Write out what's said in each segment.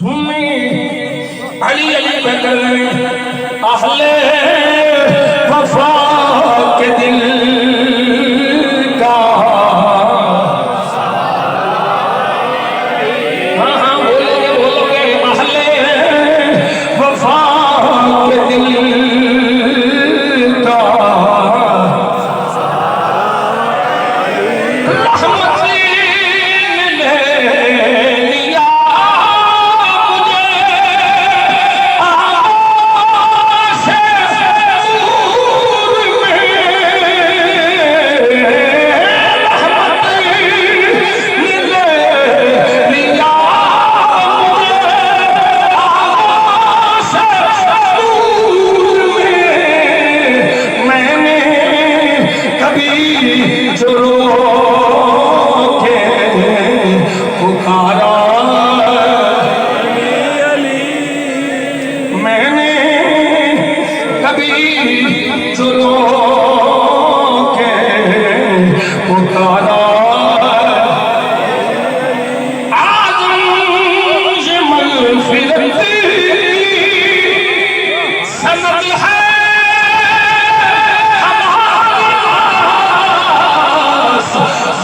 علی علی بکر اہل وفا کے دل کا ہاں بولو گے اہل وفا کے دل کا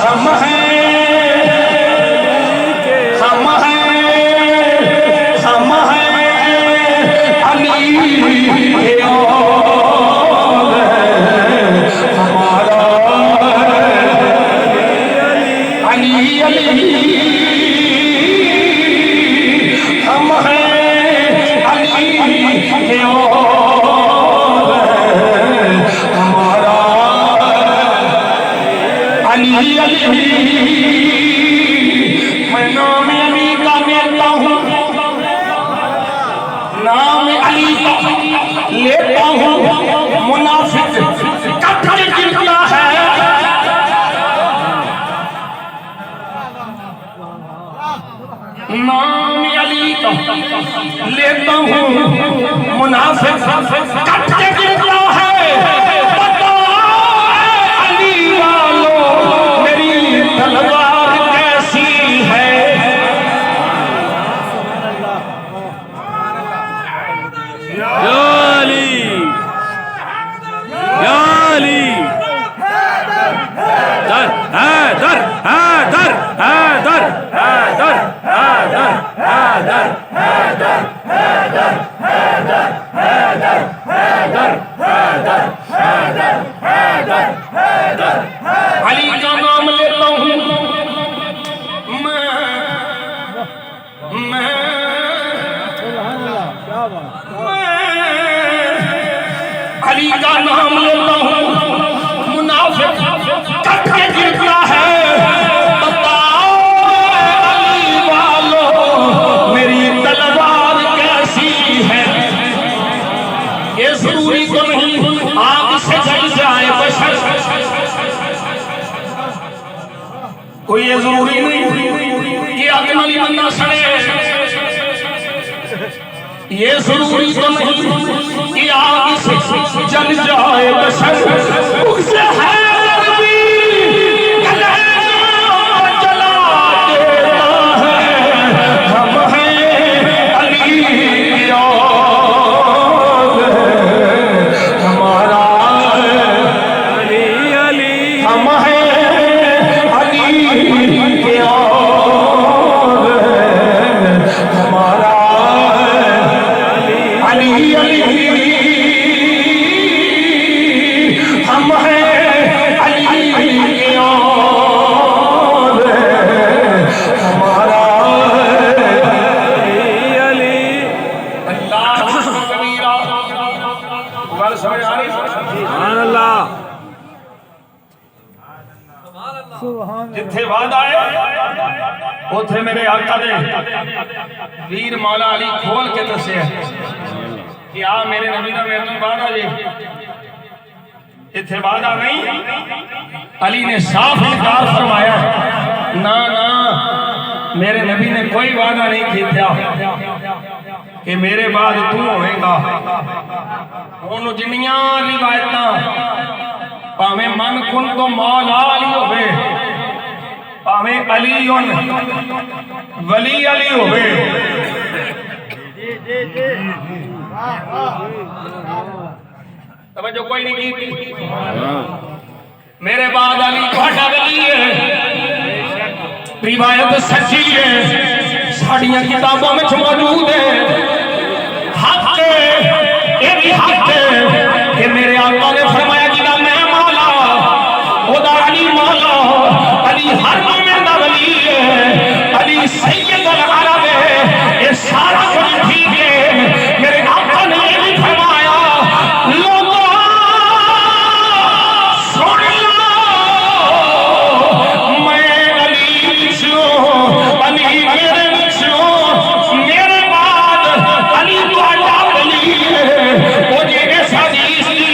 رحمت میں نام علی کا لیتا ہوں، نام علی کا لیتا ہوں، منافق کٹ کے گرتا ہے۔ نام علی کا لیتا ہوں، منافق کٹ کے گرتا ہے۔ علی کا نام لیتا ہوں میں علی کا نام لیتا ہوں، منافق کٹ کے گرتا ہے۔ بتاؤ علی والو میری تلوار کیسی ہے؟ یہ ضروری تو نہیں آگ سے جل جائے بشر، کوئی یہ ضروری نہیں کہ اگنی بندہ سڑے، یہ ضروری تو نہیں کہ آگ سے جل جائے بشر۔ اس سے ہے عربی کلیمہ جلا دیتا ہے، ہم ہیں علی کی آگ ہمارا علی علی، ہم ہیں علی کی آگ ہمارا علی علی، ہم ہیں علی کی آگ ہمارا علی علی۔ اللہ کبیرہ بات سمجھ آ رہی؟ سبحان اللہ، جتھے وعدہ ہے اتھے میرے آقا دے ویر مولا علی کھول کے دسے ہے کہ آ میرے نبی دا میرے نبی وعدہ جے، اتھے وعدہ نہیں، علی نے صاف انکار فرمایا نا نا، میرے نبی نے کوئی وعدہ نہیں کیتا کہ میرے بعد تو ہوئے گا۔ انہوں جنیاں روایتاں پاویں من کن تو مولا علی ہوئے، پاویں علی ولی علی ہوئے، توجہ کوئی نہیں کی تھی میرے بعد علی تہاڈا ولی ہے روایت سچی ہے ساڈیاں کتابوں میں موجود ہے حق ہے یہ بھی حق ہے کہ میرے آقا نے فرمایا جدا میں مولا خدا علی مولا علی ہر مومن دا ولی ہے علی سید العرب ہے یہ سارا کچھ ٹھیک ہے میرے آقا نے یہ بھی فرمایا لوگوں سن لو میں علی بچوں علی میرے بچوں میرے بعد علی تہاڈا ولی ہے وہ جی اس حدیث کی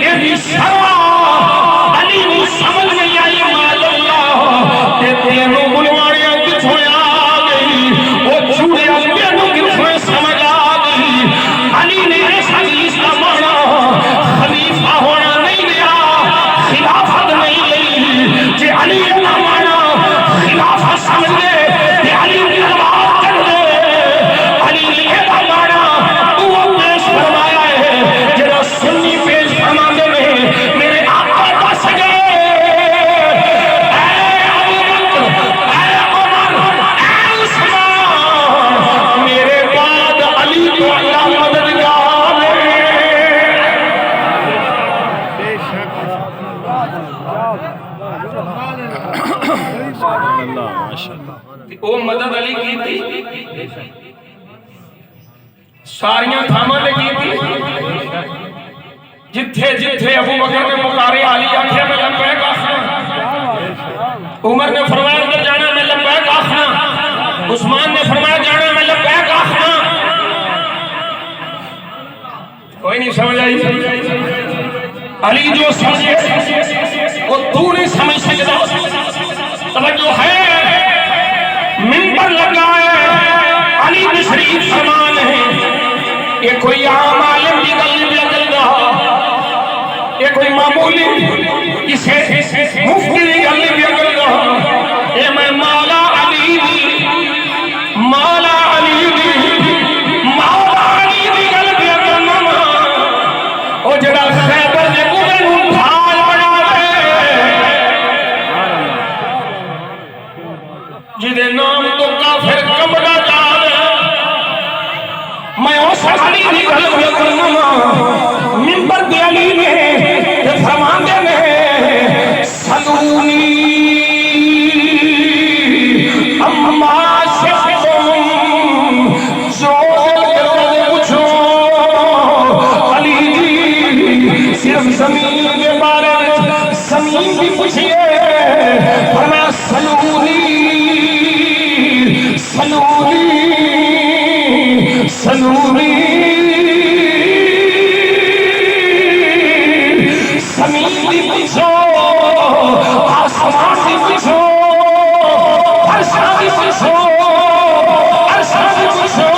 یہ بھی سروا علی نو سمجھ نہیں آئی مال اللہ کہ تینوں بلواڑیاں کتھوں آ گئی وہ چوڑے تینوں کتھوں سمجھ آ گئی علی نے اس حدیث کا معنی خلیفہ ہونا نہیں دیا خلافت نہیں لی جی علی کا معنی خلافت سمجھ لے کہ علی نے بات کر دے علی نے یہ معنی وہ پیش فرمایا ہے جڑا سنی پیش فرمانے میں میرے آقا دس گئے اے ابو بکر اے عمر اے عثمان میرے بعد علی کو اللہ مددگار ہے وہ مدد علی کی تھی ساریاں تھاما نے کی تھی جتھے جتھے ابو بکر نے پکارے علی آخیا میں لبیک آخنا عمر نے فرمایا اندر جانا میں لبیک آخنا عثمان نے فرمایا جانا میں لبیک آخنا کوئی نہیں سمجھ آئی علی جو سمجھے وہ تو نہیں سمجھ سکتا توجہ ہے منبر لگا ہے علی بشریف فرمان ہے یہ کوئی عام عالم کی گل نہیں لگل رہا یہ کوئی معمولی اسے مفتی کی گل نہیں لگل رہا یہ میں مولا علی دی مولا علی دی مولا علی دی گل لگل رہا وہ جڑا خیبر دے کوے نوں ڈھال بنا دے جدے نام تو کافر کمڑا جا رہا میں اس علی کی گل کرنا منبر پہ علی نے فرماندے نے سلونی اما شئتم جو پوچھو علی جی صرف زمین کے بارے میں زمین بھی پوچھئے فرمایا سلونی سلونی سلونی زمین بھی پوچھو آسمان بھی پوچھو عرشاں بھی پوچھو عرشاں بھی پوچھو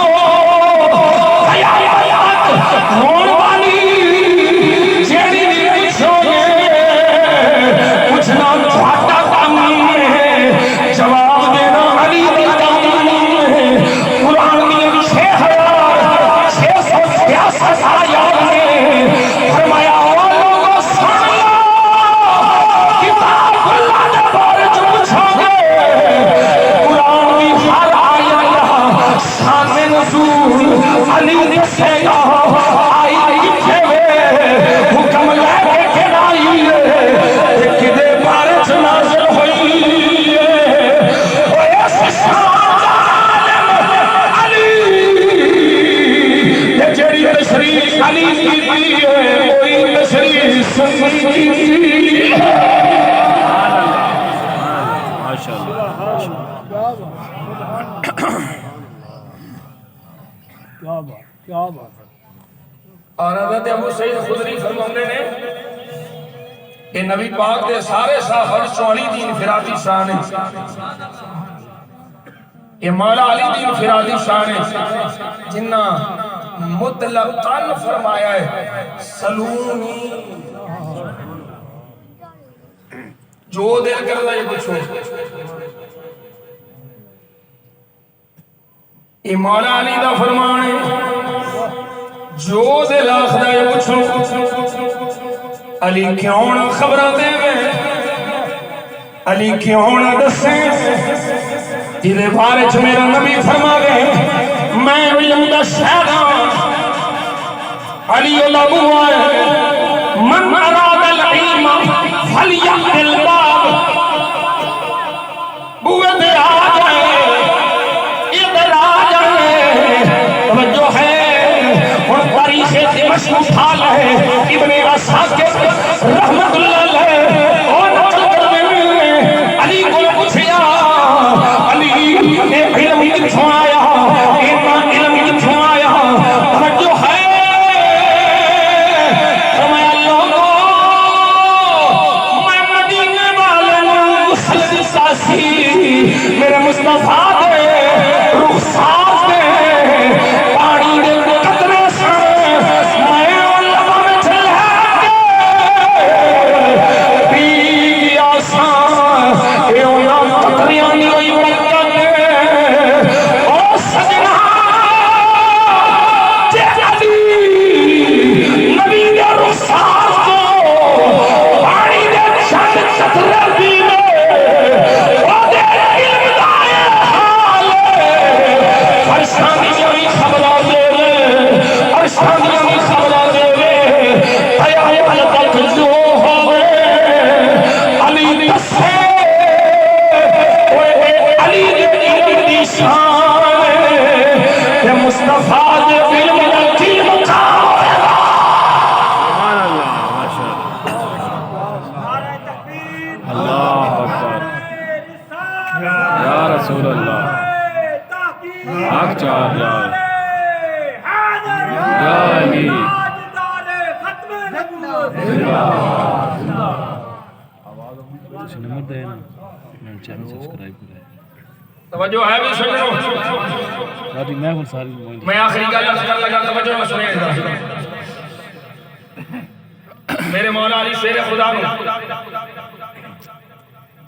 حیات ہون والی جیڑی بھی پوچھو پوچھنا تہاڈا کام ہے جواب دینا علی دا کام ہے قرآن میں 6666 آیات میں فرمایا لوگوں سن لو کتاب اللہ نے بارے جو پوچھو گے قرآن بھی ہر آیت شان نزول علی دسے گا آئی کتھے حکم لے کے آئی کدے بارے جو نازل ہوئی تشریف علی کی ہے کوئی تشریف سنی کی ماشاءاللہ کیا بات اور حضرت ابو سعید خدری فرماتے ہیں کہ نبی پاک دے سارے صحابہ 44 دین انفرادی شان ہے یہ مولا علی دی انفرادی شان ہے جنہ مطلقاً فرمایا ہے سلونی جو دل کر رہا ہے پوچھو یہ مولا علی دا فرمان ہے جو دل آخر ہے پوچھو علی کیوں نہ خبر دے علی کیوں نہ دسے جیدے بارے چ میرا نبی فرماوے میں علم دا شہر علی علم من اراد العلم فلیأت الباب بوئے دے آ جائے ادھر آ جائے توجہ ہے اور تاریخ دمشق اٹھا لے ابن عساکر رحمت اللہ علیہ اور نقل کرنے میں علی کو پوچھیا علی نے علم کتوں آیا اتنا علم کتوں آیا توجہ ہے فرمایا لوگوں میں مدینے والے مسلم ساسی میرے مصطفیٰ دے رخسار دے پانی دے قطرے سے میں علماء میں چلے پی گیا سان اے اونا قطریاں نہیں ہوئی برکت او سجنہ جہدی نبی دے رخسار کو پانی دے چند قطرے دینے او دے علم دائے حال فرشتانیاں بھی خبرہ دے فرشتانیاں بھی خبرہ دے قیامت تک جو ہوئے علی دسے علی دے علم دی شان کہ مصطفیٰ دے علم دا کی مقام ہوئے گا اللہ اکبر یا رسول اللہ حق چاہ جائے یا علی نمبر دے نا چینل سبسکرائب کرے توجہ ہے بھی سنو راجی میں ہوں ساری موئن میں آخری گل عرض کر لگا توجہ میں سنیں میرے مولا علی شیر خدا نو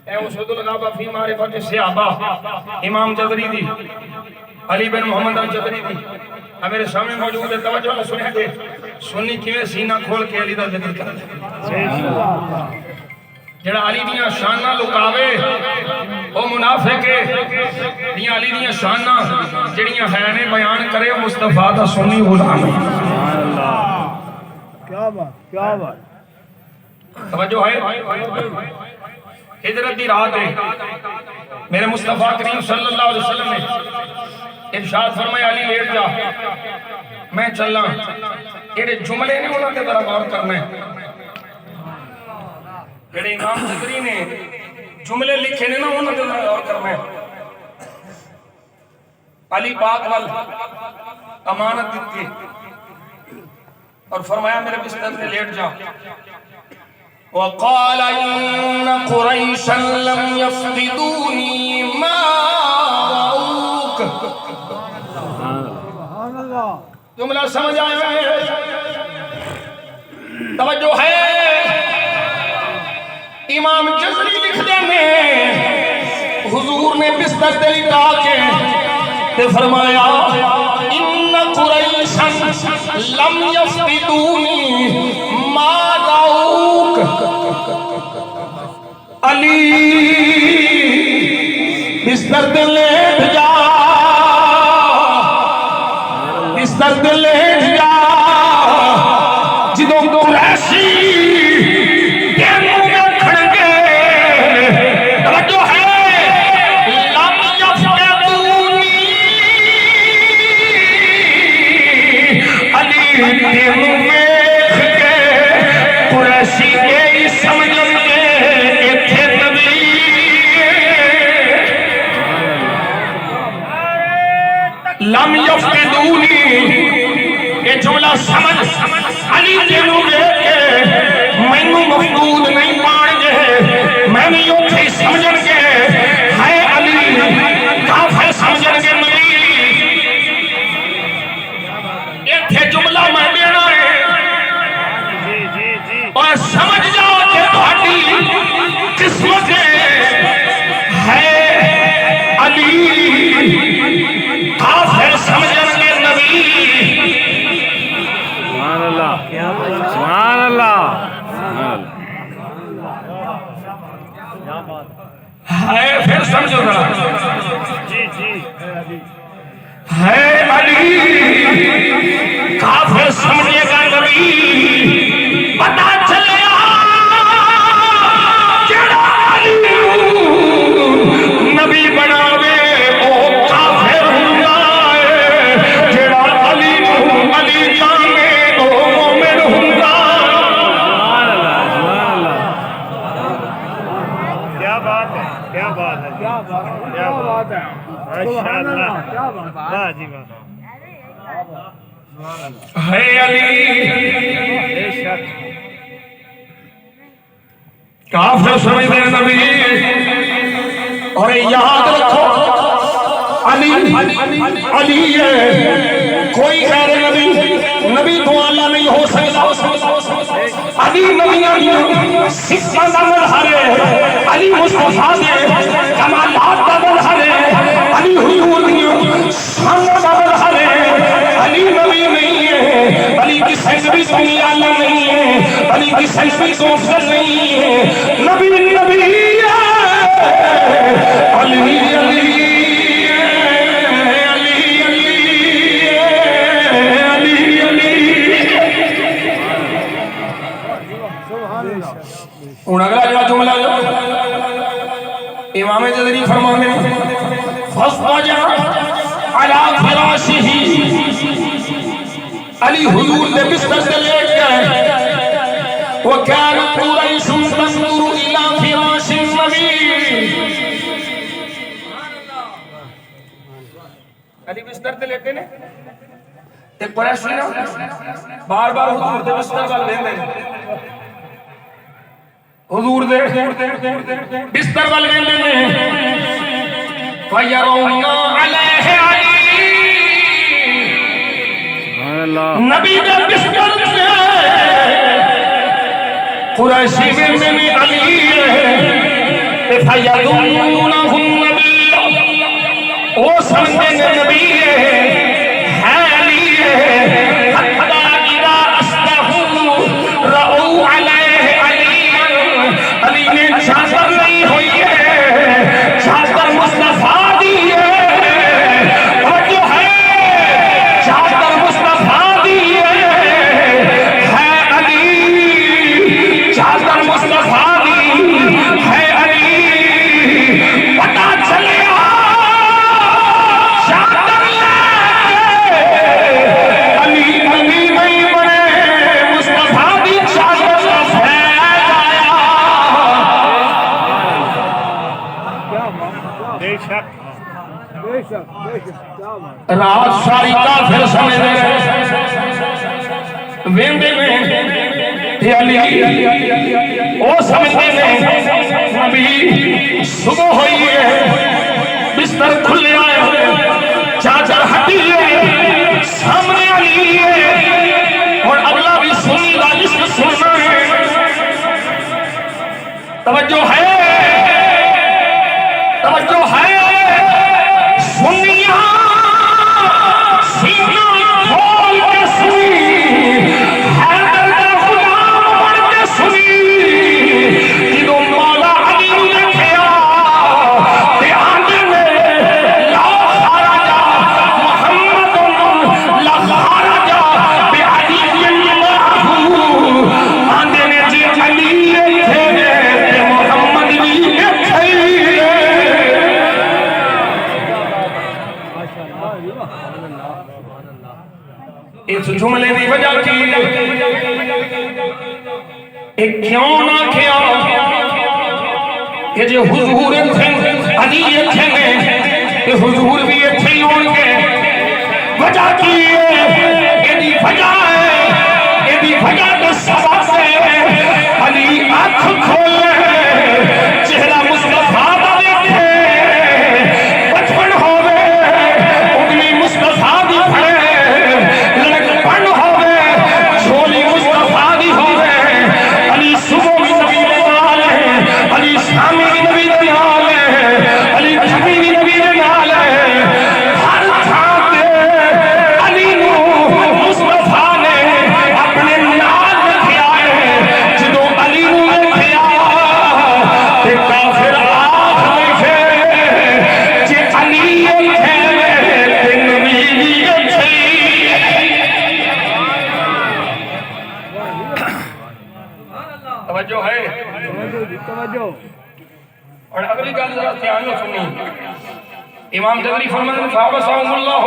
اے اسود الغابہ فی معرفت صحابہ امام جزری دی علی بن محمد الجزری دی میرے سامنے موجود ہے توجہ میں سنیں گے سنی کیویں سینہ کھول کے علی دا ذکر کرتا ہے جڑا علی دیاں شاناں لکاوے او منافق ہے دیاں علی دیاں شاناں جڑیاں ہے نے بیان کرے مصطفیٰ دا سنی غلام ہے کیا بات کیا بات توجہ ہے ہجرت دی رات ہے میرے مصطفیٰ کریم صلی اللہ علیہ وسلم نے ارشاد فرمایا علی لیٹ جا میں چلا ایڑے جملے نے انہوں نے ذرا غور کرنا ہے جڑے امام جزری نے جملے لکھے نے نا انہوں نے ذرا غور کرنا ہے علی پاک وال امانت دیتی اور فرمایا میرے بستر سے لیٹ جا وقال إن قريشا لم يفقدوني ما رأوك جملہ سمجھ آیا ہے توجہ ہے امام جزری لکھ دینے حضور نے بستر دلی ڈاکے تے فرمایا ان قریشا لم یفقدونی ما رأوک علی بستر دل لیٹ جا بستر دل لیٹ جا جدوں قریشی لم یفقدونی یہ جملہ سمجھ علی جنوں گے میں نو مفقود نہیں مان گے میں نے یوں تھی سمجھن گے ہے علی کافر سمجھن گے نہیں یہ تھے جملہ میں دینا ہے اور سمجھ جاؤ کہ تھوڑی قسمت ہے علی کافر سمجھن گے نبی سبحان اللہ سبحان اللہ کافر سمجھے گا نبی پتا چلیا جڑا علی نبی بناوے او کافر ہوندا ہے جڑا علی علی جانے او مومن ہوندا کیا بات ہے کیا بات ہے کیا بات ہے ماشاءاللہ واہ جی واہ ہے علی بے شک کافر سمجھتے ہیں نبی اور یاد رکھو علی علی ہے کوئی غیر نبی نبی تو اعلیٰ نہیں ہو سکتا علی نبیوں کی صفات کا مظہر ہے علی مصطفیٰ دے کمالات کا مظہر ہے علی حضور کی شان کا مظہر ہے علی نبی نہیں ہے علی کی سینچری تو اعلیٰ نہیں ہے علی کی سینچری تو افضل نہیں ہے نبی نبی ہے علی علی ہوں اگلا جڑا جملہ امام جزری فرماتے ہیں فاضطجع علی فراشہ علی حضور دے بستر تے لیٹ گئے وکان قریش تنظر الی فراش النبی علی بستر تے لیٹے نے تے قریش نا بار بار حضور دے بستر ول ویندے نے حضور دے بستر ول ویندے نے فیرون علیہ علی سبحان اللہ نبی دے بستر سے قریشی ویندے نے علی فیرونہ النبی او سمجھتے نے نبی ہے علی حتی اذا اصبحوا رأوا علیہ علی نے چادر نہیں ہوئی ہے چادر مصطفیٰ دی ہے اور جو ہے چادر مصطفیٰ دی ہے علی چادر مصطفیٰ دی ہے علی پتا چلیا چادر لے علی علی نہیں بنے مصطفیٰ دی چادر بے شک رات ساری کافر سمجھے ویندے میں تے علی او سمجھتے نے نبی صبح ہوئی ہے بستر کھلے آئے چادر ہٹی ہے سامنے علی ہے اور اگلا بھی سنی دا جس کو سننا ہے توجہ ہے توجہ ہے سنیا سینہ کھول کے سنی حیدر کا غلام بن کے سنی جدوں مولا علی نے کیا تے آندے نے لا خرج محمد لا خرج بعلی معه آندے نے جی علی تھے محمد بھی تھے اس جملے دی وجہ کی ایک کیوں نہ کیا کہ جو حضور تھے علی تھے کہ حضور بھی تھے ہون گے وجہ کی ایدی وجہ ہے ایدی وجہ کے سبب سے علی آنکھ کھولے چہرہ مصطفیٰ دا دیکھے بچپن ہوئے اگلی مصطفیٰ دی پھڑے لڑکپن ہوئے جھولی مصطفیٰ دی ہوئے علی صبح بھی نبی دے نال ہے علی شامی بھی نبی دے نال ہے علی کبھی بھی نبی دے نال ہے ہر تھان تے علی نو مصطفیٰ نے اپنے نال رکھیا اور اگلی گل ذرا دھیان نال سنی امام جبری فرماتے ہیں فابسهم اللہ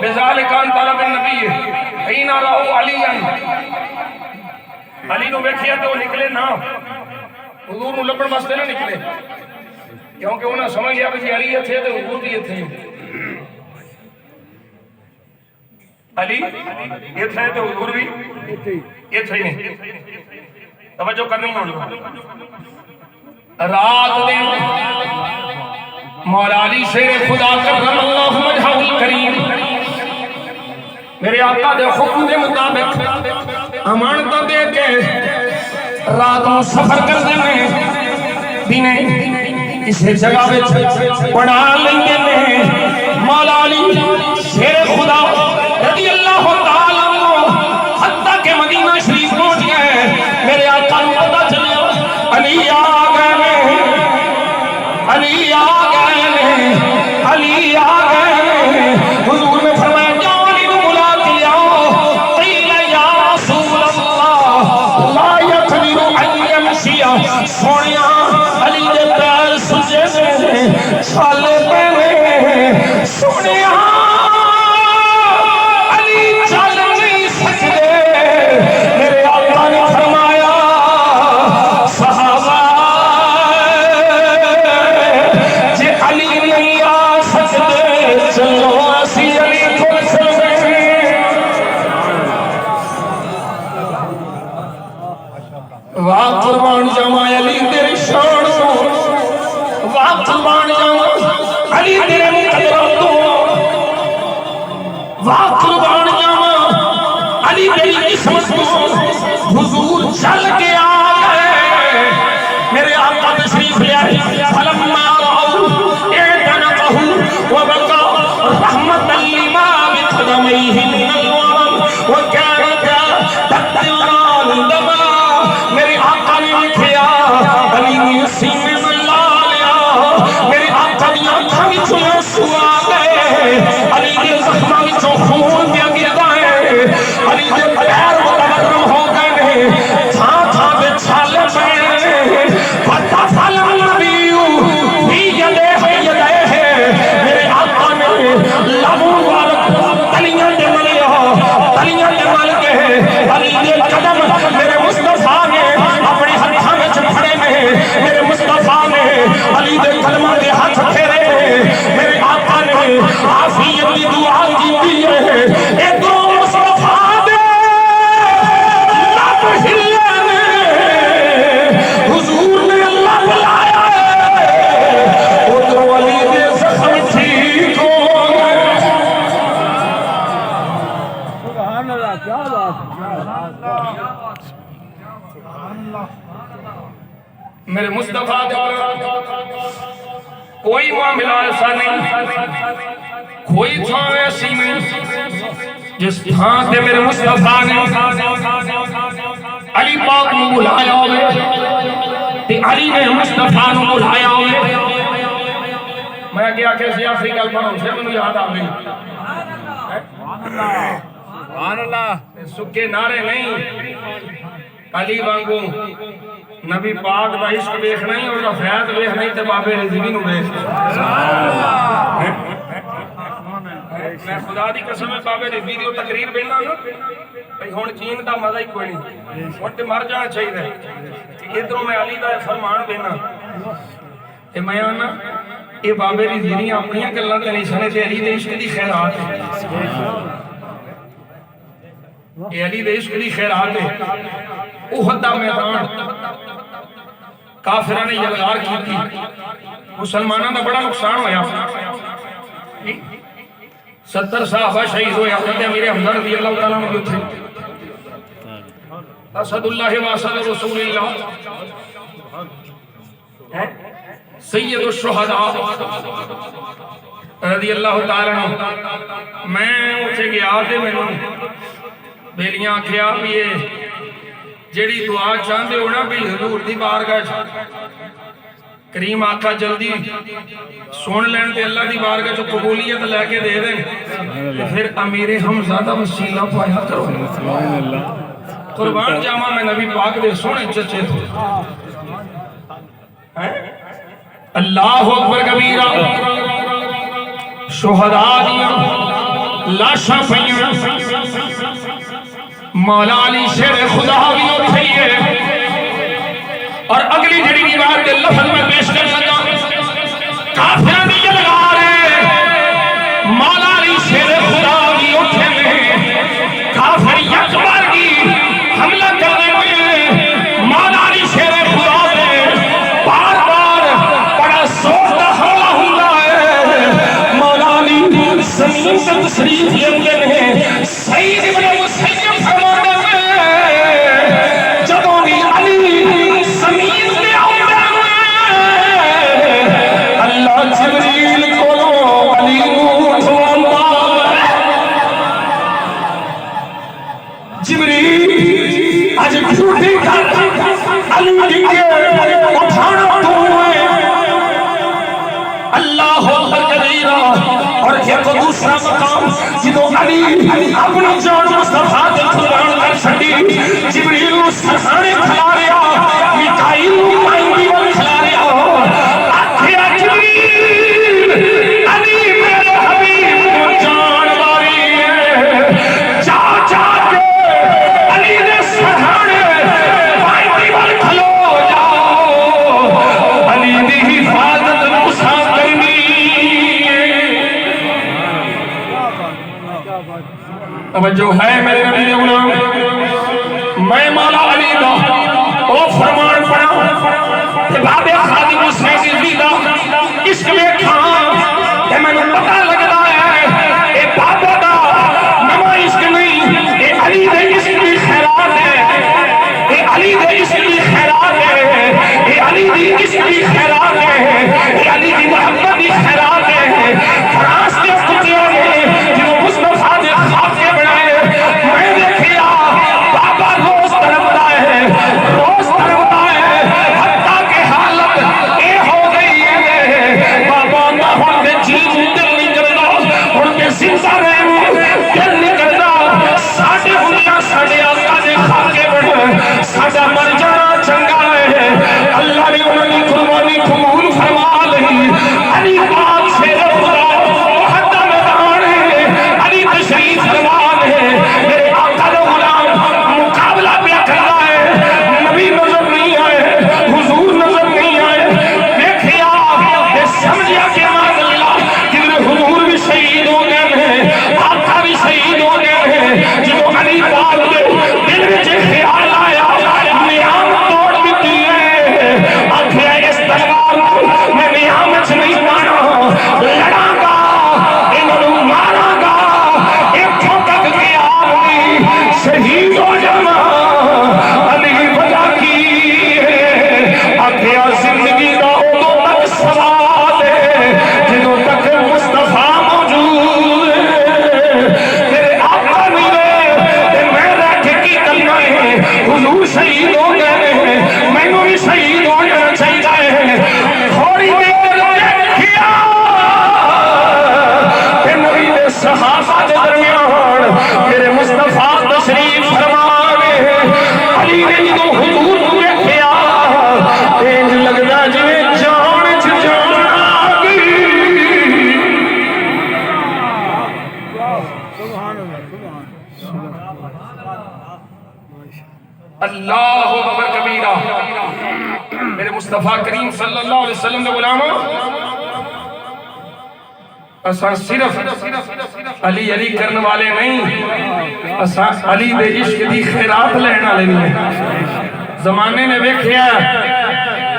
بذالک ان طلب النبی حين راوا علیا علی نو ویکھیا تے وہ نکلے نہ حضور نو لبن واسطے نہ نکلے کیونکہ انہاں سمجھ لیا کہ علی تھے تے حضور بھی تھے علی یہ تھے تے حضور بھی یہ تھے نہیں توجہ کرنی ہوگی رات دن مولا علی شیر خدا کرم اللہ وجہہ الکریم میرے آقا دے حکم دے مطابق امانت دے کے رات نو سفر کر دے میں دینے اسے جگہ وچ بنا لیں نے مولا علی شیر خدا رضی اللہ تعالی عنہ حتیٰ کہ مدینہ شریف پہنچ گئے میرے آقا کو پتہ چلا علی آ گئے علی آ گئے علی آ گئے حضور نے فرمایا جاؤ علی کو بلا کے آؤ قیل یا رسول اللہ لا یقدر ان یمشی سونیا علی دے پیر سجے نے چھالے پے سونیا علی چل نہیں سکتے میرے آقا نے فرمایا صحابہ چلو اسی علی کو چلے واہ قربان جاواں علی تیری شان تو واہ قربان جاواں علی تیرے مقدر تو واہ قربان جاواں علی تیری قسمت تو حضور چل کے آ گئے میرے آقا تشریف لے آئے فلما رأوا اعتنقه وبقى رحمة لما بقدميه من الورم وكانت تقطران دما میرے آقا نے لکھیا علی نے سینے میں لا لیا میرے آقا نے آنکھاں وچوں آنسو آ گئے علی کے زخماں وچوں خون پیا گردا ہے علی کے پیر متورم ہو گئے تھاں تھاں تے چھالے پے پتہ فلم نبی بھی یدے میرے آقا نے لبوں والک تلیاں دے ملیا تلیاں دے مل کے علی دے قدم میرے مصطفیٰ نے اپنی ہتھاں وچ پھڑے نے میرے مصطفیٰ نے علی دے قدماں دے ہاتھ پھیرے میرے آقا نے عافیت دی دعا کیتی ہے ادھر مصطفیٰ دے لب ہلے نے حضور نے اللہ بلایا ادھر علی دے زخم ٹھیک ہو گئے سبحان اللہ کیا بات میرے مصطفیٰ کوئی معاملہ ایسا نہیں کوئی تھا ایسی نہیں جس تھا تے میرے مصطفیٰ نے علی پاک کو بلایا ہوئے تے علی نے مصطفیٰ کو بلایا ہوئے میں گیا کیسے آخری گل پڑھوں پھر مجھے یاد آ گئی سبحان اللہ سکے نعرے نہیں علی وانگو نبی پاک دا عشق دیکھنا ہی اور رفعت دیکھنا ہی تے بابے رضوی نو دیکھنا میں خدا دی قسم ہے بابے رضوی دی تقریر بینا نا بھئی ہن چین دا مزہ ہی کوئی نہیں ہن تے مر جانا چاہیے ادھروں میں علی دا فرمان دینا تے میں آنا یہ بابے رضوی اپنی گلاں تے نہیں سنے تے علی دے عشق دی خیرات ہے یہ علی دے عشق دی خیرات ہے احد دا میدان کافرہ نے یلغار کی تھی مسلمانوں دا بڑا نقصان ہویا 70 صحابہ شہید ہوئے حضرت امیر حمزہ رضی اللہ تعالیٰ عنہ تھے اسد اللہ و اسد رسول اللہ سید الشہداء رضی اللہ تعالیٰ عنہ میں اسے گیا تھے میں نے بیلیاں کیا بھی یہ جیڑی دعا چاہتے ہو نا بھی حضور دی بارگاہ کریم آقا جلدی سن لین تے اللہ دی بارگاہ جو قبولیت لے کے دے دیں پھر امیر حمزہ دا وسیلہ پایا کرو قربان جاما میں نبی پاک دے سونے چچے تھے اللہ اکبر کبیرہ شہداء دیا لاشاں پئیاں مولا علی شیر خدا بھی اٹھئی ہے اور اگلی جڑی روایت کے لفظ میں پیش کر لگا کافروں دی یلغار ہے مولا علی شیر خدا بھی اٹھے میں کافر یک بار کی حملہ کرنے میں مولا علی شیر خدا نے بار بار بڑا زور دا حملہ ہوندا ہے مولا علی زمین سے تشریف لیندے نے سعید ابن مسیب فرماتے ہیں جدوں بھی علی زمین پہ آوندا ہے اللہ جبریل کولوں علی نوں اٹھواوندا جبریل اج جھوٹی گل علی ڈگے اٹھانا تو ہے اللہ اکبر کبیرہ اور ایک دوسرا مقام جدو علی اپنی جان مصطفیٰ دے قربان کر چھڈی جبریل نوں سرحانے کھلا رہا میکائیل نوں مائیں دی ول کھلا رہا آکھیا جبریل علی میرے حبیب کو جان ماری ہے جا جا کے علی دے سرحانے مائیں دی ول کھلو جاؤ علی دی حفاظت مسا کرنی توجہ ہے میرے نبی دے غلام میں مولا علی دا او فرمان پڑھا کہ باب خادم حسین دی دا عشق ویکھاں تے مینوں پتہ لگدا ہے اے بابا دا نواں عشق نہیں اے علی دے عشق دی خیرات ہے اے علی دے عشق دی خیرات ہے اے علی دی عشق دی خیرات ہے اے علی دی محبت دی خیرات ہے فراس کے کتیوں نے جو مصطفیٰ دے خواب کے بنائے میں دیکھیا بابا روز تڑپتا ہے روز تڑپتا ہے حتیٰ کہ حالت اے ہو گئی ہے بابا نہ ہوں دے جیت دل نہیں کرتا ہوں دے زندہ رہوں دل نہیں کرتا ساڑھے ہونیاں ساڑھے آقا دے خاکے بڑھ ساڑھا مر جانا چنگا ہے اللہ نے انہوں قربانی قبول فرما لئی علی پاک سے خدا حتیٰ میدان ہے علی تشریف فرمان ہے میرے آقا دا غلام مقابلہ پیا کرنا ہے نبی نظر نہیں آئے حضور نظر نہیں آئے دیکھیا یہ سمجھیا کہ ماذا اللہ کدھر حضور بھی شہید ہو گئے ہیں آقا بھی شہید ہو گئے ہیں جب علی پاک دے دل میں جو خیال آیا نیام توڑ دیتی ہے آخیا اس تلوار کو میں نیام سے نہیں مانا لڑاں گا انہوں ماراں گا ایک تھوکک کے آدمی شہید ہو جانا علی وجہ کی ہے آخیا زندگی دا ادو تک سوال ہے جدوں تک مصطفیٰ موجود ہے میرے آقا نہیں رہے میں رہ کے کی کرنا ہے حضور شہید ہو گئے ہیں میں بھی شہید ہو جانا چاہیے تھوڑی دیر دیکھیا کہ نبی دے صحابہ دے درمیان میرے مصطفیٰ تشریف فرمانے علی نے جدو حضور کو دیکھیا انج لگدا جویں جان چ جان آ گئی سبحان اللہ اللہ اکبر کبیرہ میرے مصطفیٰ کریم صلی اللہ علیہ وسلم دے غلاموں اساں صرف علی علی کرنے والے نہیں اساں علی دے عشق دی خیرات لینے والے بھی ہیں زمانے نے ویکھیا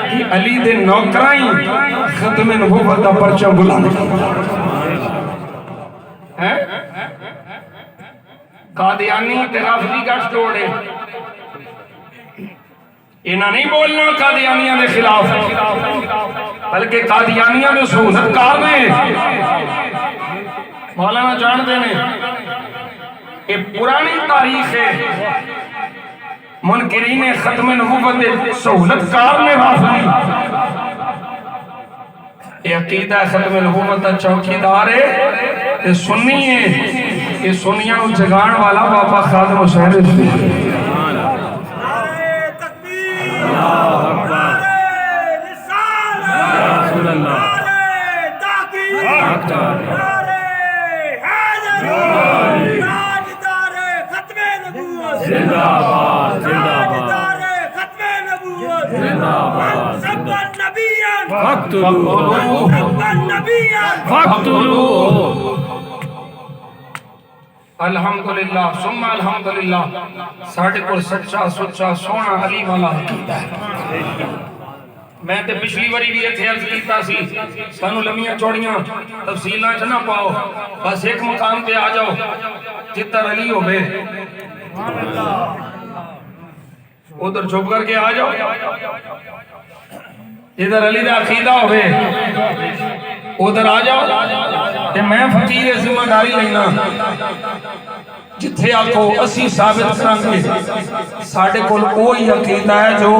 کہ علی دے نوکراں ختم نبوت دا پرچم بلند ہیں قادیانی تے رافضی گٹھ توڑے انہاں نہیں بولنا قادیانیاں دے خلاف بلکہ قادیانیاں دے سہولت کار نے مولانا جانتے ہیں یہ پرانی تاریخ ہے منکرین ختم نبوت دے سہولت کار نے رافضی یہ عقیدہ ختم نبوت دا چوکیدار ہے یہ سنی ہے یہ سنیاں نو جگان والا بابا خادم حسین نعرہ تکبیر اللہ اکبر الحمدللہ ثم الحمدللہ ساڑھے کو سچا سچا سونا علی والا عقیدہ ہے۔ میں تے پچھلی باری بھی اتھے عرض کیتا سی سانو لمیاں چوڑیاں تفصیلاں چ نہ پاؤ، بس ایک مقام پہ آ جاؤ جتر علی ہو بے ادھر چھپ کر کے آ جاؤ، ادھر علی دا عقیدہ ہوئے ادھر آ جاؤ کہ میں فقیر ذمہ داری لینا جتھے آکو اسی ثابت کرانگے ساڑھے کول کوئی عقیدہ ہے جو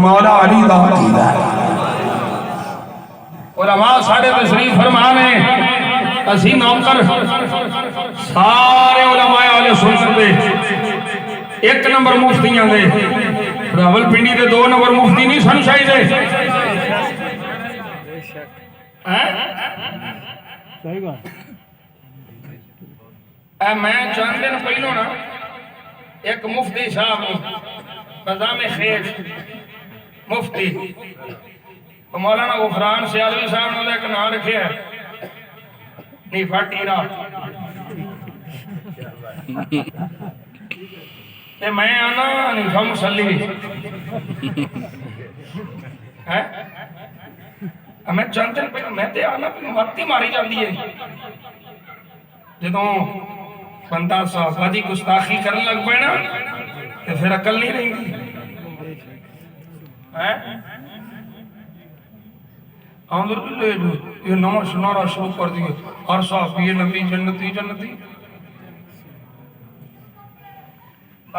مولا علی دا عقیدہ ہے۔ علماء ساڑھے تشریف فرمانے اسی نوکر سارے علماء علیہ سنت دے ایک نمبر مفتیاں دے راول پنڈی دے 2 نمبر مفتی نہیں سن شاہی دے صحیح بات اے میں چند دن پہلو نا ایک مفتی صاحب نظام خیز مفتی مولانا غفران سیالوی صاحب نے ایک نام رکھے ہے نیفا ٹیرا تے میں آنا نیفا مسلی ہے میں چند دن پہلے میں تے آنا متی ماری جاندی ہے جدوں بندہ صحابہ گستاخی کرنے لگ پے نا تے پھر عقل نہیں رہی یہ نواں سنارا شروع کر دیے ہر صحابی نبی جنتی جنتی۔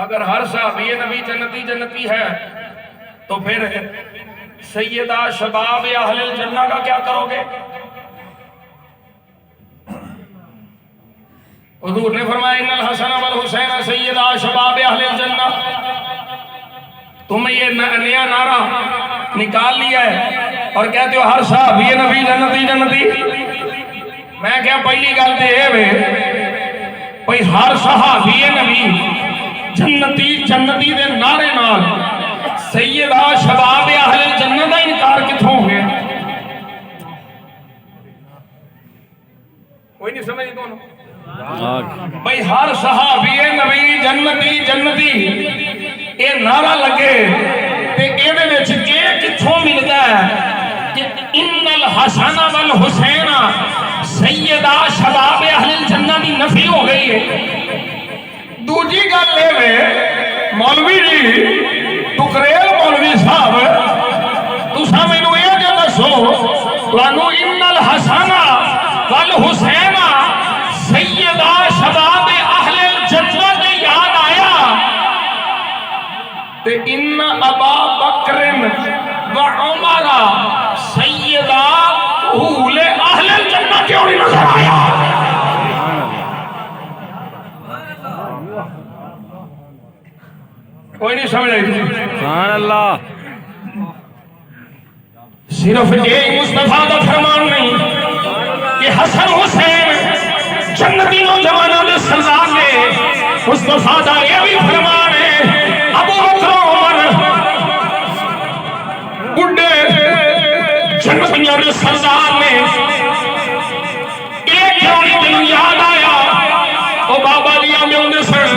اگر ہر صحابی نبی جنتی جنتی ہے تو پھر سیدہ شباب اہل الجنہ کا کیا کرو گے؟ حضور نے فرمایا ان الحسن والحسین سیدہ شباب اہل الجنہ۔ تم یہ نیا نعرہ نکال لیا ہے اور کہتے ہو ہر صحابی نبی جنتی جنتی۔ میں کیا پہلی گل تے اے وے بھئی ہر صحابی نبی جنتی جنتی دے نعرے نال سیدہ شباب اہل الجنہ دا انکار کتھوں ہو گیا؟ کوئی نہیں سمجھ دونوں بھئی ہر صحابی نبی جنتی جنتی اے نعرہ لگے تے اے دے وچ اے کتھوں ملدا ہے کہ ان الحسن والحسین سیدہ شباب اہل الجنہ دی نفی ہو گئی ہے۔ دوجی گل لے وے مولوی جی ٹکریل مولوی صاحب تساں مینوں اے جو دسو لانو ان الحسن والحسین سیدہ شباب اہل الجنہ دے یاد آیا تے ان ابا بکر و عمر سیدہ اول اہل الجنہ کیوں نہیں نظر آیا؟ کوئی نہیں سمجھ رہی سبحان اللہ۔ صرف ایک مصطفیٰ دا فرمان نہیں کہ حسن حسین جنتی نوجوانوں دے سردار نے مصطفیٰ دا یہ بھی فرمان ہے ابو بکر عمر بڑھے جنتیوں دے سردار نے ایک جوڑی دن یاد آیا او بابا لیا میں انہیں سن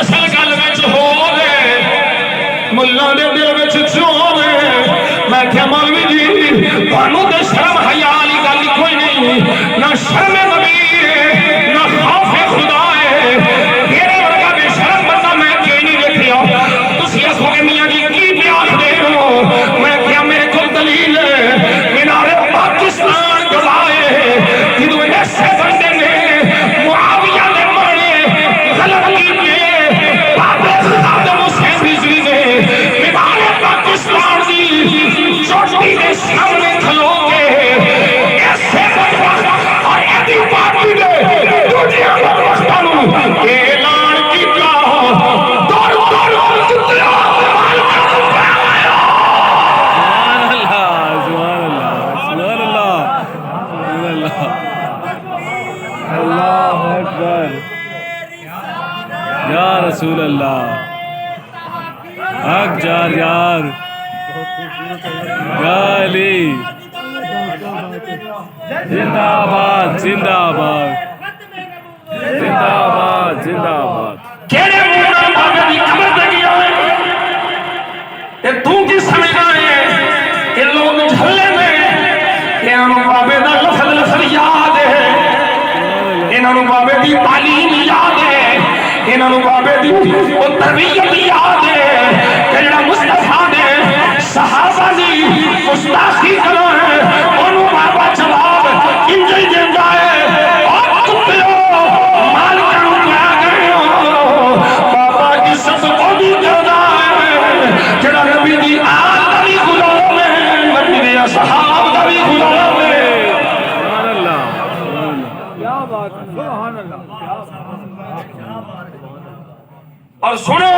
اصل گل وچ ہو گئے ملہ دے دل وچ چون میں کیا مولوی جی بانو دے شرم حیالی گل کوئی نہیں نہ شرم نبی ہے نہ خوف خدا ہے تیرے ورگا بے شرم بندہ میں کہیں نہیں دیکھیا تسی آخو گے میاں جی کی پیاس دے ہو میں کیا میرے کو دلیل ہے مینارے پاکستان گوائے جدو ایسے بندے نے معاویہ نے مانے غلط کیے بابے صدام حسین بجلی نے مینارے پاکستان دی چوٹی کے سامنے کھلو گے ایسے بدبخت اور ایدی پارٹی نے دنیا بدبختانوں اعلان کیا دور دور جتنا اللہ اکبر یا رسول اللہ حق جار یار یا علی زندہ باد زندہ باد زندہ باد زندہ باد کیڑے مونا بابے دی قبر تے گیا تے تو کی سمجھنا ہے کہ لوگ جھلے میں کہ انہوں بابے دا لفظ یاد ہے، انہوں بابے دی تعلیم یاد ہے، انہوں بابے دی تربیت یاد ہے کہ جڑا مصطفیٰ نے صحابہ دی گستاخی کرو ہے انہوں بابا جواب انجل دیندہ ہے اور کتیو مالکانوں کیا گئے ہو بابا کی سب کو بھی دینا ہے جڑا نبی دی آل دا بھی غلام ہے، نبی دی اصحاب دا بھی غلام ہے۔ سبحان اللہ کیا بات ہے، سبحان اللہ، اور سنو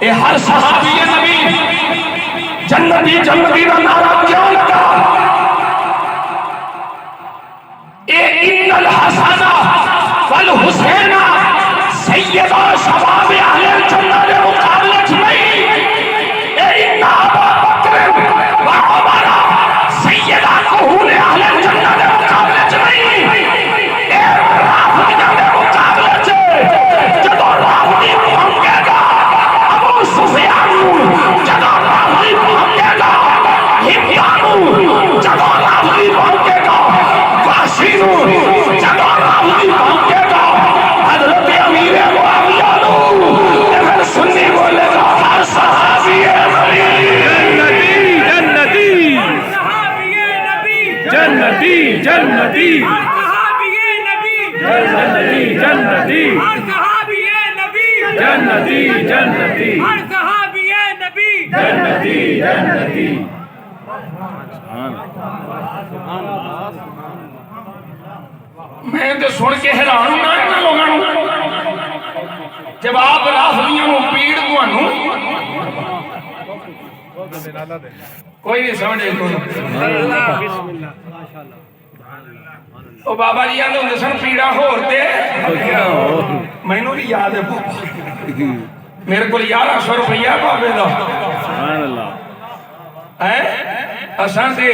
اے ہر صحابی نبی جنتی جنتی کا نعرہ کیوں لگا؟ اے ان الحسن والحسین سیدہ شباب اہل الجنہ کے مقابلے نہیں، اے ان ابا بکر و عمر سیدہ کہون اہل الجنہ کے مقابلے نہیں، اے رافضیوں کے مقابلے جدو رافضی پہنچے گا ابو سفیان جدو رافضی پہنچے گا ہمدان جدو رافضی پہنچے گا واشین جدو رافضی پہنچے گا حضرت امیر معاویہ اگر سنی بولے گا ہر صحابی جنتی جنتی جنتی جنتی جنتی جنتی جنتی جنتی جنتی میں تو سن کے حیران ہونا ان لوگوں جب آپ رافضیوں کو پیڑ کو کوئی نہیں سمجھے او بابا جی آندے ہوندے سن پیڑا ہور تے مینوں بھی یاد ہے میرے کو 1100 روپیہ بابے دا سبحان اللہ اساں تے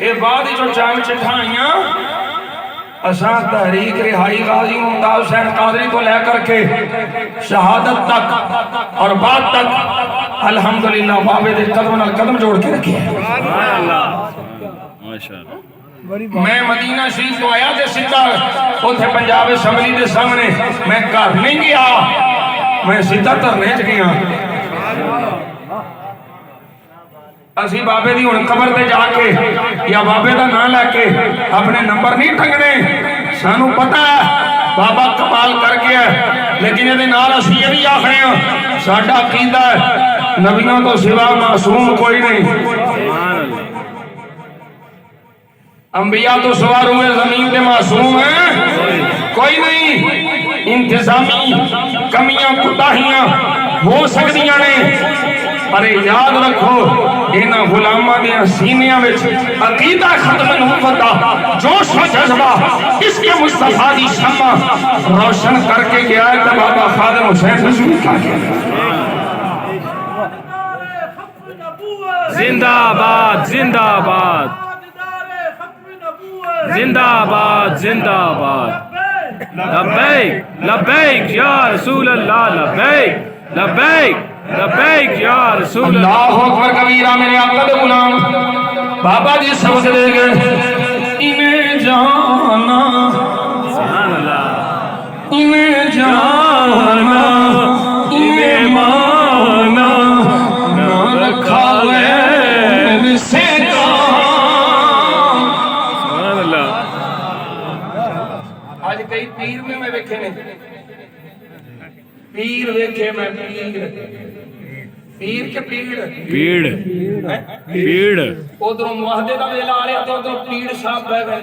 اے بعد جو چام چٹھائیاں اساں تحریک رہائی غازی ممتاز حسین قادری کو لے کر کے شہادت تک اور بعد تک الحمدللہ بابے دے قدم نال قدم جوڑ کے رکھے سبحان اللہ ماشاءاللہ میں مدینہ شریف تو آیا تھے سیدھا اوتھے پنجاب اسمبلی دے سامنے میں گھر نہیں گیا میں سیدھا دھرنے چ گیا اسی بابے دی ہن قبر تے جا کے یا بابے دا نام لے کے اپنے نمبر نہیں ٹنگنے سانو پتہ ہے بابا کمال کر گیا لیکن یہ نال اسی یہ بھی آخرے ہیں ساڈا عقیدہ ہے نبیوں تو سوا معصوم کوئی نہیں، انبیاء تو سوا روئے زمین کے معصوم ہیں کوئی نہیں، انتظامی کمیاں کوتاہیاں ہو سکتیاں نے پر یاد رکھو انہاں غلاماں دے سینیاں وچ عقیدہ ختم نبوت دا جوش و جذبہ اس کے مصطفیٰ دی شمع روشن کر کے گیا ہے کہ بابا خادم حسین رسول کا زندہ باد زندہ باد زندہ باد زندہ باد لبیک لبیک یا رسول اللہ لبیک لبیک لبیک یا رسول اللہ اللہ اکبر کبیرہ میرے آقا دے غلام بابا جی سبق دے گئے انہیں جانا سبحان اللہ انہیں جانا انہیں مانا نہ رکھا غیر سے سبحان اللہ آج کئی پیر میں ویکھے نے پیر ویکھے میں پیر کے پیڑ پیڑ پیڑ ادھروں معاہدے کا ویلا آ رہا تو ادھروں پیڑ صاحب بہ گئے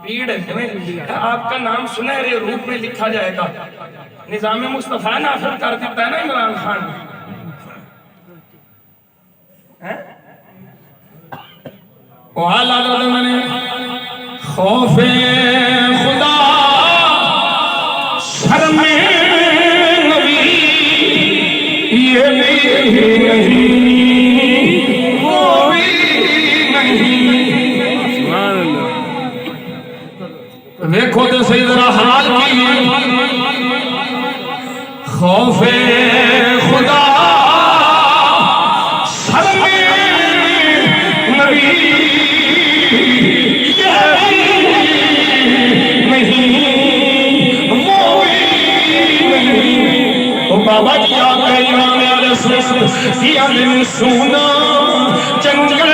پیڑ آپ کا نام سنہرے روپ میں لکھا جائے گا نظام مصطفیٰ نافذ کر دیتا ہے نا عمران خان وعلا حضرت میں نے خوف خدا شرم نبی یہ نہیں وہ بھی سے ذرا حال کی خوف خدا سر میں نبی بابا جی آپ کا امام علیہ السلام یا دن سونا جنگل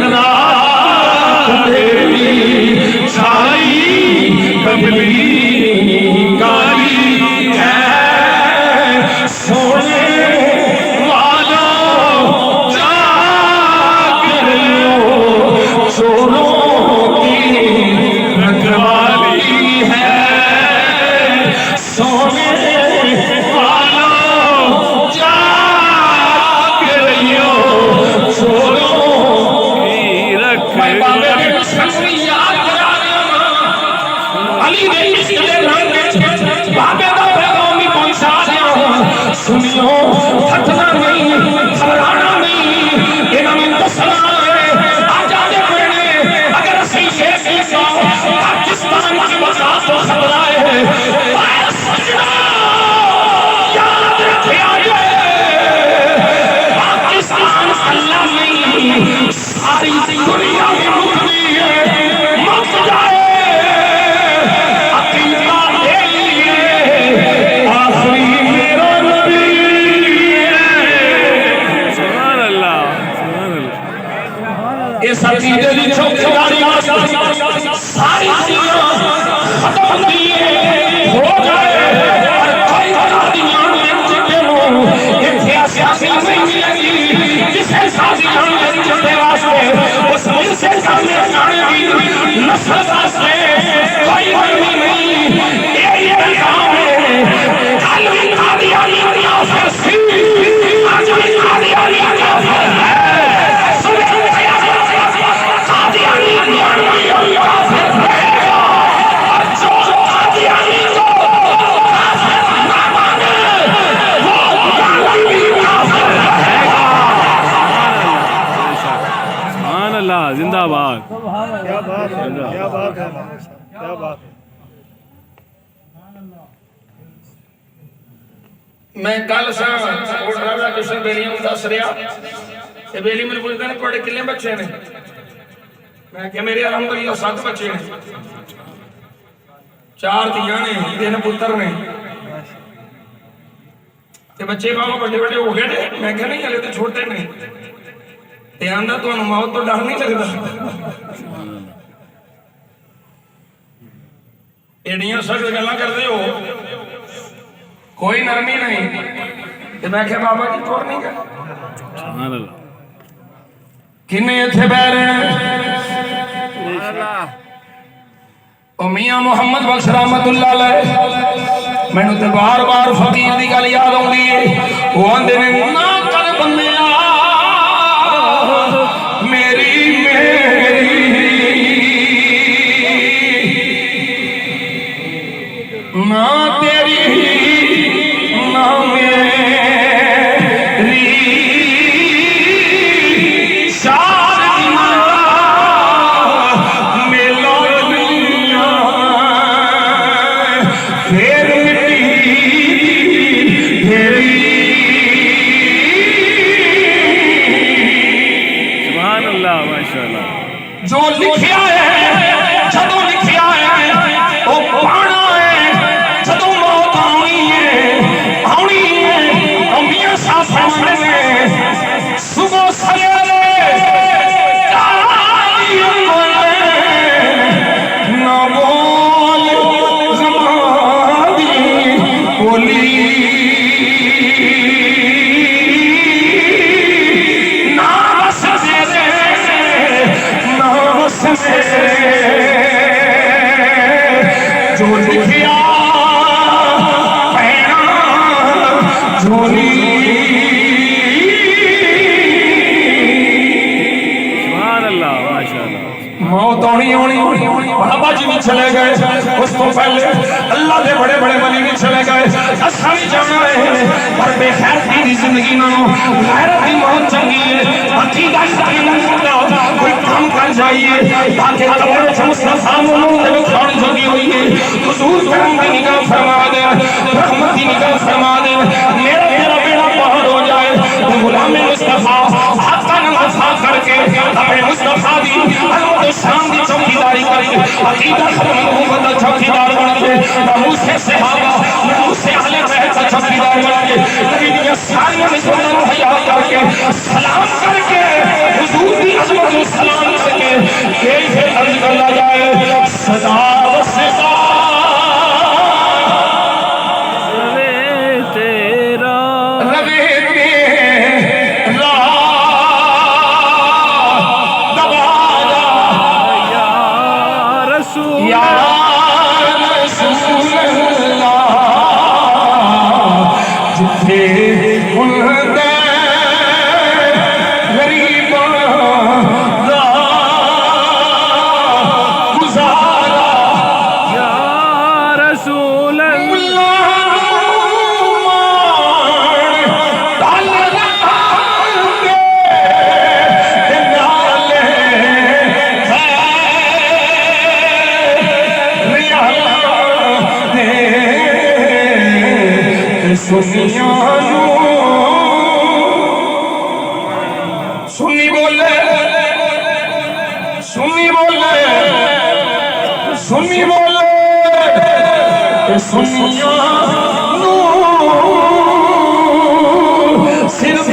رات تیری چھائی کبھی کاری ہے سونے والوں جاگ رہو چوروں کی رکھوالی ہے سونے سنیو ہٹنا نہیں گھبرانا نہیں انہوں نے دسنا ہے آزادے پڑھنے اگر اسی شیخ ایسا پاکستان کی وزارت کو خبر آئے سجنا یاد رکھے آئے پاکستان اللہ نہیں ساری دنیا میں مکلی ہے مک جائے عقیدہ لے لیے آخری اس عقیدے کی چوکیداری ساری دنیا ختم ہوتی ہے ہو جائے اور کوئی شادیاں میں جتے ہوں اتنے سیاسی نہیں ملے گی جسے شادیاں میں جتے واسطے اس مل سے سامنے جانے کی نسل واسطے کوئی مرمی نہیں یہ نظام ہے کالوی قادیانی کافر سی آجوی قادیانی کافر ہے زندہ باد کیا بات ہے کیا بات ہے کیا بات ہے میں کل سا کوٹ راجہ کشن بیلی میں دس رہا کہ بیلی میں پوچھتا ہے پڑھے کلے بچے نے میں کہ میرے الحمدللہ 7 بچے نے 4 دیاں نے 3 پتر نے تے بچے بابا بڑے بڑے ہو گئے نے میں کہ نہیں ہلے تو چھوٹے نے تے آندا تو موت تو ڈر نہیں لگتا ایڈیاں سخت گلاں کرتے ہو کوئی نرمی نہیں تے میں کہ بابا جی توڑ نہیں گئے سبحان اللہ کنے اتھے بہ رہے او میاں محمد بخش رحمت اللہ علیہ میں نے تے بار بار فقیر دی گل یاد آؤندی ہے وہ آندے نے نہ کر بنیا میری نہ تیری نہ میری جو لکھیا ہے جدو لکھیا ہے وہ پانا ہے جدو موت آنی ہے تو میاں صاحب فرماتے ہیں صبح سویرے نہ بول زمانی بولی جو لکھیا پہنا جھولی سبحان اللہ ماشاءاللہ موت ہونی بابا جی بھی چلے گئے اس تو پہلے اللہ دے بڑے بڑے ولی بھی چلے گئے اساں بھی جانا ہے پر بے غیرتی دی زندگی نالوں غیرت دی موت چنگی ہے عقیدہ صحیح نہ کوئی کام کر جائیے تاکہ قبر مصطفیٰ محمد کھڑ جگی ہوئی ہے حضور کرم کی نگاہ فرما دے رحمت کی نگاہ فرما دے میرا تیرا بیڑا پار ہو جائے غلام مصطفیٰ حقا نفا کر کے اپنے مصطفیٰ دی عظمت و شان دی چوکیداری کر کے عقیدہ ختم حکومت کا چوکیدار بن کے ناموس صحابہ ناموس اہل بیت کا چوکیدار بن کے نبی دی ساری نسبتوں کو حیا کر کے سلام کر کے حضور دی عظمت و سلام کر کے کیسے عرض کرنا جائے صدا و صدا سنی بولے سنی بولے سنی بولے سنیاں صرف